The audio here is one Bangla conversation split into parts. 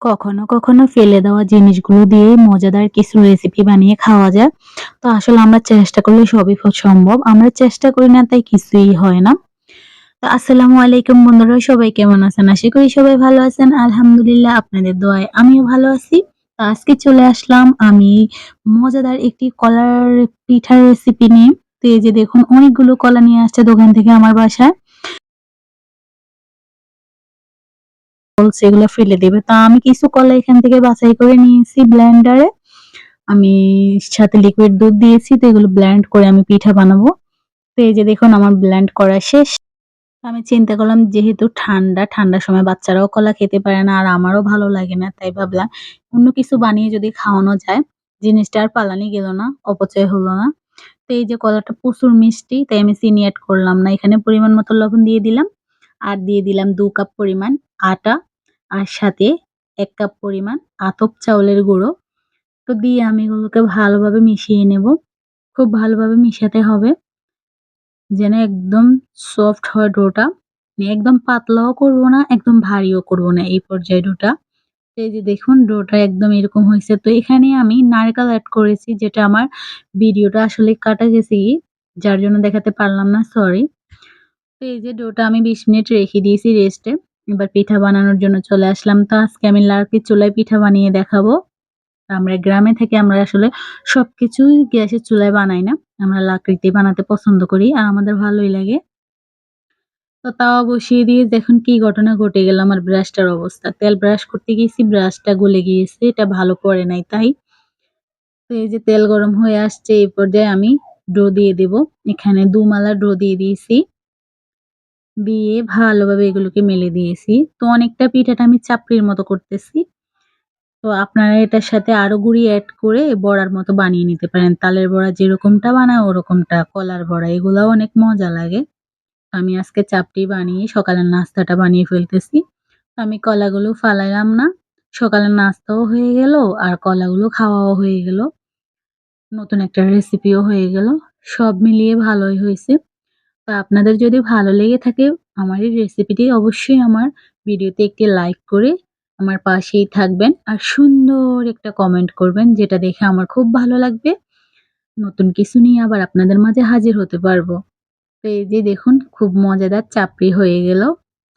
কখনো ফেলে দেওয়া জিনিসগুলো দিয়ে মজাদার কিছু রেসিপি বানিয়ে খাওয়া যায়। তো আসলে আমরা চেষ্টা করলে সবই সম্ভব। আমরা চেষ্টা করি না তাই কিছুই হয় না। তো আসসালামু আলাইকুম বন্ধুরা, সবাই কেমন আছেন? আশা করি সবাই ভালো আছেন। আলহামদুলিল্লাহ আপনাদের দোয়ায় আমিও ভালো আছি। তো আজকে চলে আসলাম আমি মজাদার একটি কলার পিঠার রেসিপি নিয়ে। তো এই যে দেখুন অনেকগুলো কলা নিয়ে আসছে দোকান থেকে আমার বাসায়। বলছে এগুলো ফেলে দেবে। তা আমি কিছু কলা এখান থেকে বাছাই করে নিয়েছি ব্লেন্ডারে। আমি সাথে লিকুইড দুধ দিয়েছি। তো এগুলো ব্লেন্ড করে আমি পিঠা বানাবো। তো এই যে দেখুন আমার ব্লেন্ড করা শেষ। আমি চিন্তা করলাম যেহেতু ঠান্ডার সময় বাচ্চারাও কলা খেতে পারে না আর আমারও ভালো লাগে না। তাই ভাবলাম অন্য কিছু বানিয়ে যদি খাওয়ানো যায়, জিনিসটা আর পালানি গেল না, অপচয় হলো না। তো এই যে কলাটা প্রচুর মিষ্টি তাই আমি চিনি এড করলাম না। এখানে পরিমাণ মতো লবণ দিয়ে দিলাম। আর দিয়ে দিলাম ২ কাপ পরিমাণ আটা। আর সাথে ১ কাপ পরিমাণ আতপ চাউলের গুঁড়ো। তো দিয়ে আমি এগুলোকে ভালোভাবে মিশিয়ে নেব। খুব ভালোভাবে মিশাতে হবে যেন একদম সফট হয় ডোটা। একদম পাতলাও করব না, একদম ভারীও করব না এই পর্যায়ে ডোটা। তো এই যে দেখুন ডোটা একদম এরকম হইছে। তো এখানে আমি নারকেল এড করেছি যেটা আমার ভিডিওটা আসলে কাটা গেছে যার জন্য দেখাতে পারলাম না, সরি। তো এই যে ডোটা আমি ২০ মিনিট রেখে দিয়েছি রেস্টে। এবার পিঠা বানানোর জন্য চলে আসলাম। তো আজকে আমি লার্কির চুলায় পিঠা বানিয়ে দেখাবো। আমরা গ্রামে থেকে আমরা আসলে সবকিছুই গ্যাসের চুলায় বানাই না। আমরা লাকড়িতে বানাতে পছন্দ করি আর আমাদের ভালোই লাগে। তো তাওয়া বসিয়ে দিয়ে দেখুন কি ঘটনা ঘটে গেল আমার ব্রাশটার অবস্থা। তেল ব্রাশ করতে গিয়েছি, ব্রাশটা গলে গিয়েছে। এটা ভালো পড়ে নাই তাই। তো এই যে তেল গরম হয়ে আসছে এই পর্যায়ে আমি ডো দিয়ে দেব। এখানে ২ মালা ডো দিয়ে দিয়েছি। দিয়ে ভালোভাবে এগুলোকে মেলে দিয়েছি। তো অনেকটা পিঠাটা আমি চাপড়ির মতো করতেছি। তো আপনারা এটার সাথে আরো গুঁড়ি এড করে বড়ার মতো বানিয়ে নিতে পারেন। তালের বড়া যেরকমটা বানায় ওরকমটা, কলার বড়া এগুলাও অনেক মজা লাগে। আমি আজকে চাপটি বানিয়ে সকালের নাস্তাটা বানিয়ে ফেলতেছি। তো আমি কলাগুলো ফালাইলাম না। সকালের নাস্তাও হয়ে গেল আর কলাগুলো খাওয়াও হয়ে গেল। নতুন একটা রেসিপিও হয়ে গেল। সব মিলিয়ে ভালোই হইছে। তো আপনাদের যদি ভালো লেগে থাকে আমার এই রেসিপিটি অবশ্যই আমার ভিডিওতে একটি লাইক করে আমার পাশেই থাকবেন আর সুন্দর একটা কমেন্ট করবেন যেটা দেখে আমার খুব ভালো লাগবে। নতুন কিছু নিয়ে আবার আপনাদের মাঝে হাজির হতে পারবো। তো এই যে দেখুন খুব মজাদার চাপড়ি হয়ে গেল।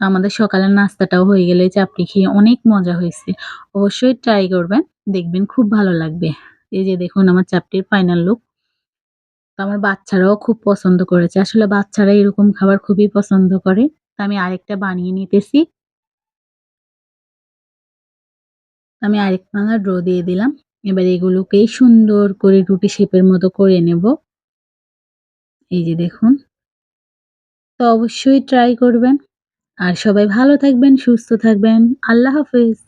আমাদের সকালের নাস্তাটাও হয়ে গেল এই চাপড়ি খেয়ে অনেক মজা হয়েছে। অবশ্যই ট্রাই করবেন। দেখবেন খুব ভালো লাগবে। এই যে দেখুন আমার চাপটির ফাইনাল লুক। তো আমার বাচ্চারাও খুব পছন্দ করেছে। আসলে বাচ্চারা এরকম খাবার খুবই পছন্দ করে। তো আমি আরেকটা বানিয়ে নিতেছি। আমি আরেক পাঙা ড্র দিয়ে দিলাম। এবার এগুলোকেই সুন্দর করে রুটি শেপের মতো করে নেব। এই যে দেখুন। তো অবশ্যই ট্রাই করবেন। আর সবাই ভালো থাকবেন, সুস্থ থাকবেন। আল্লাহ হাফেজ।